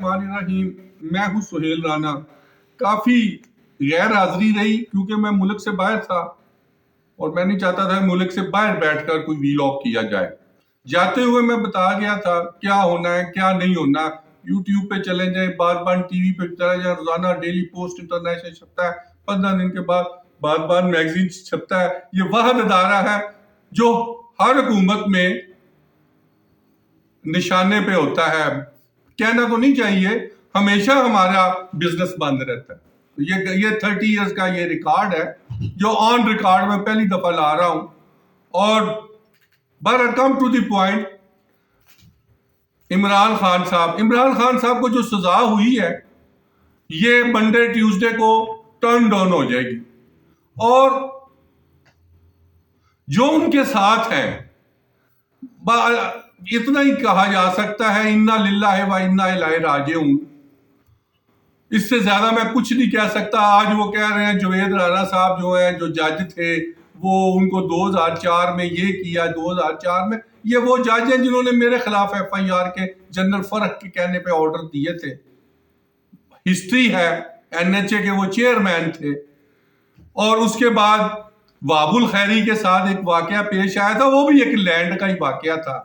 बिस्मिल्लाहिर्रहमानिर्रहीम। मैं हूँ सुहेल राना। काफ़ी गैर हाजिरी रही क्योंकि मैं मुल्क से बाहर था और मैं नहीं चाहता था मुल्क से बाहर बैठकर कोई वीलॉग किया जाए। जाते हुए मैं बता गया था क्या होना है क्या नहीं होना। यूट्यूब पे चले जाए, बार बार टीवी पे चले जाए, रोजाना डेली पोस्ट इंटरनेशनल छपता है, 15 दिन के बाद बार बार मैगजीन छपता है। ये वह अदारा है जो हर हुकूमत में निशाने पे होता है। कहना तो नहीं चाहिए, हमेशा हमारा बिजनेस बंद रहता है। ये 30 इयर्स का ये रिकॉर्ड है जो ऑन रिकॉर्ड में पहली दफा ला रहा हूं। और but come to the point, Imran Khan साहब को जो सजा हुई है ये मंडे ट्यूसडे को टर्न डाउन हो जाएगी। और जो उनके साथ हैं, इतना ही कहा जा सकता है, इन्ना लिल्लाहि व इन्ना इलैहि राजिऊन। इससे ज्यादा मैं कुछ नहीं कह सकता। आज वो कह रहे हैं जुवेद राना साहब जो है, जो जज थे, वो उनको 2004 में ये किया, 2004 में ये वो जज हैं जिन्होंने मेरे खिलाफ FIR के जनरल फरक के कहने पे ऑर्डर दिए थे। हिस्ट्री है, NHA के वो चेयरमैन थे। और उसके बाद वाबुल खैरी के साथ एक वाकया पेश आया था, वो भी एक लैंड का ही वाकया था।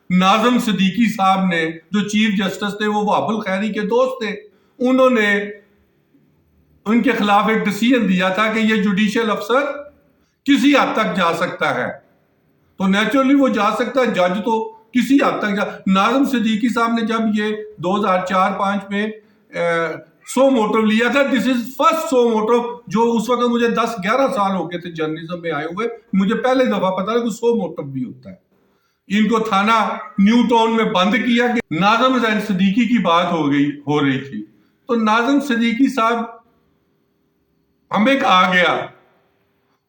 नाज़िम सिद्दीकी साहब ने, जो चीफ जस्टिस थे, वो वाबुल खैरी के दोस्त थे। उन्होंने उनके खिलाफ एक डिसीजन दिया था कि ये जुडिशियल अफसर किसी हद तक जा सकता है, तो नेचुरली वो जा सकता है, जज तो किसी हद तक जा। नाज़िम सिद्दीकी साहब ने जब ये 2004-05 में सो मोटिव लिया था, this is first so motive, जो उस वक्त मुझे 10-11 साल हो गए थे जर्नलिज्म में आए हुए, मुझे पहले दफा पता था कि सो मोटिव भी होता है। इनको थाना न्यू टाउन में बंद किया कि नाज़िम सिद्दीकी की बात हो रही थी। तो नाज़िम सिद्दीकी साहब, हमें कहा गया,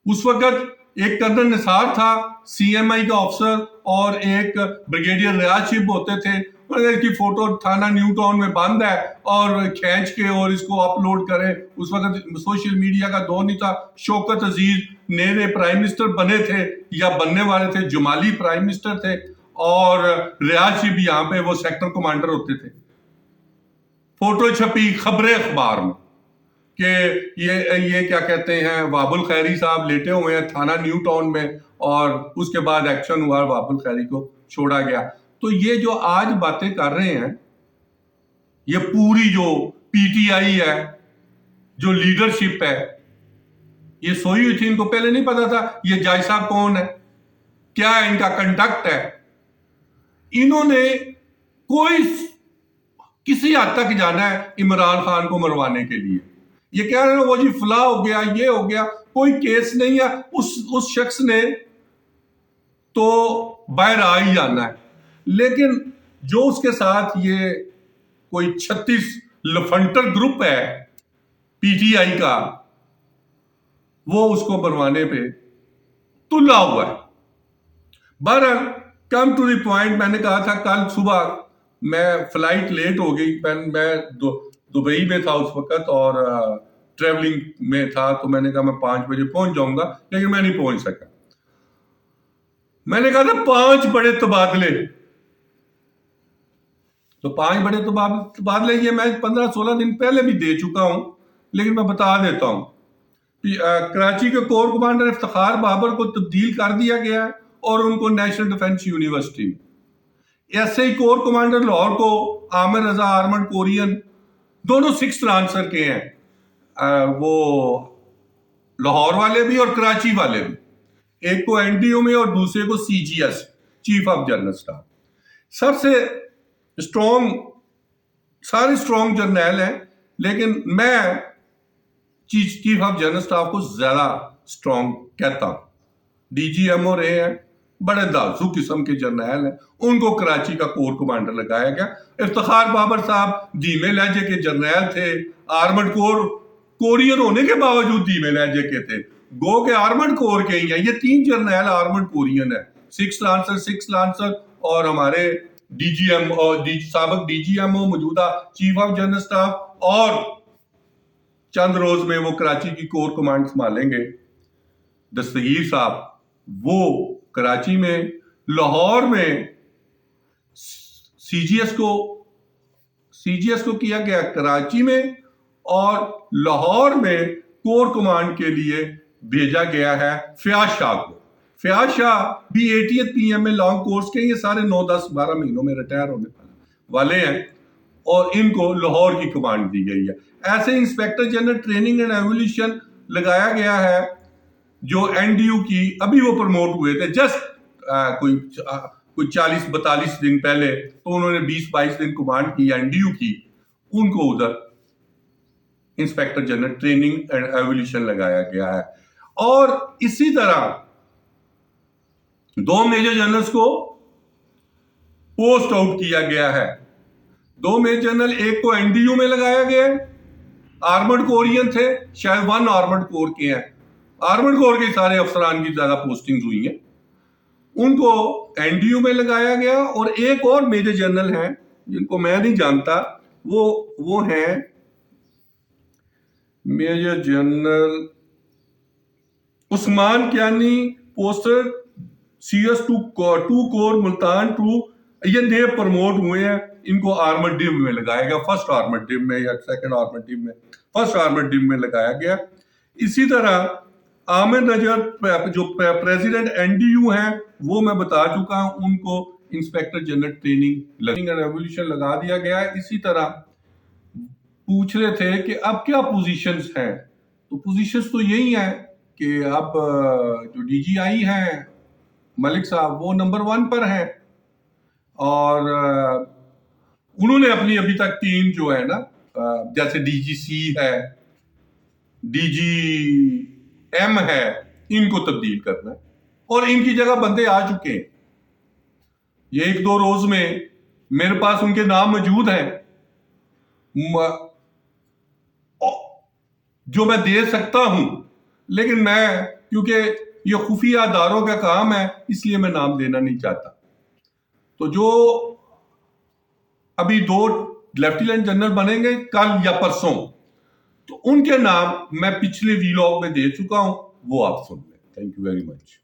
उस वक्त एक कर्नल निसार था CMI का ऑफिसर और एक ब्रिगेडियर रियाज शिप होते थे। इसकी फोटो थाना न्यू टाउन में बंद है और खींच के और इसको अपलोड करें। उस वक्त सोशल मीडिया का दौर नहीं था। शौकत अजीज नए प्राइम मिनिस्टर बने थे या बनने वाले थे, जुमाली प्राइम मिनिस्टर थे, और रियाज शिप यहाँ पे वो सेक्टर कमांडर होते थे। फोटो छपी खबरें अखबार में कि ये क्या कहते हैं, वाबुल खैरी साहब लेटे हुए हैं थाना न्यू टाउन में, और उसके बाद एक्शन हुआ, वाबुल खैरी को छोड़ा गया। तो ये जो आज बातें कर रहे हैं, ये पूरी जो PTI है, जो लीडरशिप है, ये सोई हुई थी। इनको पहले नहीं पता था ये जज साहब कौन है, क्या इनका कंडक्ट है। इन्होंने किसी हद तक जाना है इमरान खान को मरवाने के लिए। ये कह रहे हैं वो जी फला हो गया, ये हो गया, कोई केस नहीं है। उस शख्स ने तो बाहर आ ही जाना है, लेकिन जो उसके साथ ये कोई 36 लफंटर ग्रुप है PTI का, वो उसको मरवाने पे तुला हुआ है। बहरहाल कम टू द पॉइंट, मैंने कहा था कल सुबह मैं फ्लाइट लेट हो गई, मैं दुबई में था उस वक्त और ट्रेवलिंग में था, तो मैंने कहा मैं 5 बजे पहुंच जाऊंगा, लेकिन मैं नहीं पहुंच सका। मैंने कहा था 5 बड़े तबादले, तो 5 बड़े तबादले ये मैं 15-16 दिन पहले भी दे चुका हूं, लेकिन मैं बता देता हूं। कराची के कोर कमांडर इफ्तिखार बाबर को तब्दील कर दिया गया है और उनको नेशनल डिफेंस यूनिवर्सिटी। ऐसे ही कोर कमांडर लाहौर को आमिर रजा आर्मर्ड कोरियन, दोनों 6th आंसर के हैं, वो लाहौर वाले भी और कराची वाले भी। एक को NDO में और दूसरे को CGS, chief of general staff. सबसे स्ट्रॉन्ग, सारे स्ट्रॉन्ग जर्नल हैं, लेकिन मैं चीफ ऑफ जनरल स्टाफ को ज्यादा स्ट्रॉन्ग कहता हूं। DGMO रहे हैं, बड़े दाजू किस्म के जर्नल हैं, उनको कराची का कोर कमांडर लगाया गया। इफ्तिखार बाबर साहब धीमे लहजे के जर्नल थे, आर्मर्ड कोर कोरियन होने के बावजूद धीमे लहजे के थे, गो के आर्मर्ड कोर के ही हैं। ये 3 जर्नल आर्मर्ड कोरियन है, 6th लांसर और हमारे साबिक DGMO, मौजूदा चीफ ऑफ जनरल स्टाफ, और चंद रोज में वो कराची की कोर कमांड संभालेंगे दस्तगीर साहब, वो कराची में। लाहौर में CGS को CGS کو کیا گیا کراچی میں اور لاہور میں کور کمانڈ کے لیے بھیجا گیا ہے فیاض شاہ کو. فیاض شاہ بھی 80th PM میں لانگ کورس کے, یہ سارے 9, 10, 12 مہینوں میں ریٹائر ہونے والے ہیں اور ان کو لاہور کی کمانڈ دی گئی ہے. ایسے inspector general training and evolution لگایا گیا ہے جو NDU کی, ابھی وہ پروموٹ ہوئے تھے جسٹ کوئی 40-42 دن پہلے, تو انہوں نے 20-22 دن کمانڈ کی NDU کی, ان کو ادھر inspector general training and evolution لگایا گیا ہے. اور اسی طرح 2 میجر جنرلز کو پوسٹ آؤٹ کیا گیا ہے. 2 میجر جنرل, ایک کو NDU میں لگایا گیا ہے, آرمڈ کورین تھے, شاید 1 آرمڈ کور کے ہیں, آرمڈ کور کے سارے افسران کی زیادہ پوسٹنگ ہوئی ہیں, ان کو NDU میں لگایا گیا. اور ایک اور میجر جنرل ہیں جن کو میں نہیں جانتا, وہ ہیں میجر جنرل عثمان کیانی, پوسٹر CS2 کور ملتان 2, یہ نئے پروموٹ ہوئے ہیں, ان کو آرمڈ ڈیم میں لگایا گیا, فرسٹ آرمڈ ڈیم میں یا سیکنڈ آرمڈ ڈیم میں, فرسٹ آرمڈ ڈیم میں لگایا گیا. اسی طرح عامر نجر جو پریزیڈنٹ NDU ہیں وہ میں بتا چکا ہوں, ان کو inspector general training and evolution لگا دیا گیا ہے. اسی طرح پوچھ رہے تھے کہ اب کیا پوزیشنز ہیں, تو پوزیشنز تو یہی ہیں کہ اب جو DGI ہیں ملک صاحب وہ نمبر 1 پر ہیں, اور انہوں نے اپنی ابھی تک ٹیم جو ہے نا, جیسے DGC ہے, DGM ہے, ان کو تبدیل کرنا ہے, اور ان کی جگہ بندے آ چکے ہیں. یہ 1-2 روز میں میرے پاس ان کے نام موجود ہیں جو میں دے سکتا ہوں, لیکن میں کیونکہ یہ خفیہ اداروں کا کام ہے اس لیے میں نام دینا نہیں چاہتا. تو جو ابھی 2 لیفٹیننٹ جنرل بنیں گے کل یا پرسوں, تو ان کے نام میں پچھلے ویلاگ میں دے چکا ہوں, وہ آپ سن لیں. Thank you very much.